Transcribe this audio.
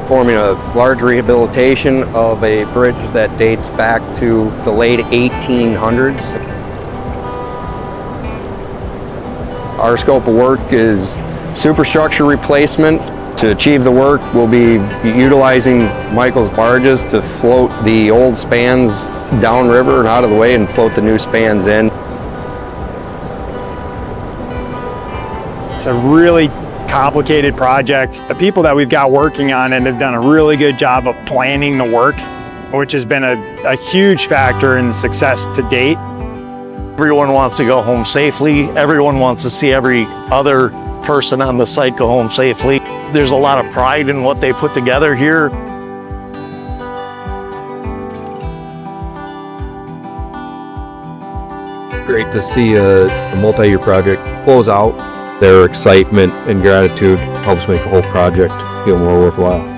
performing a large rehabilitation of a bridge that dates back to the late 1800s. Our scope of work is superstructure replacement. To achieve the work, we'll be utilizing Michels barges to float the old spans downriver and out of the way and float the new spans in. It's a really complicated project. The people that we've got working on it have done a really good job of planning the work, which has been a huge factor in the success to date. Everyone wants to go home safely. Everyone wants to see every other person on the site go home safely. There's a lot of pride in what they put together here. Great to see a multi-year project close out. Their excitement and gratitude helps make the whole project feel more worthwhile.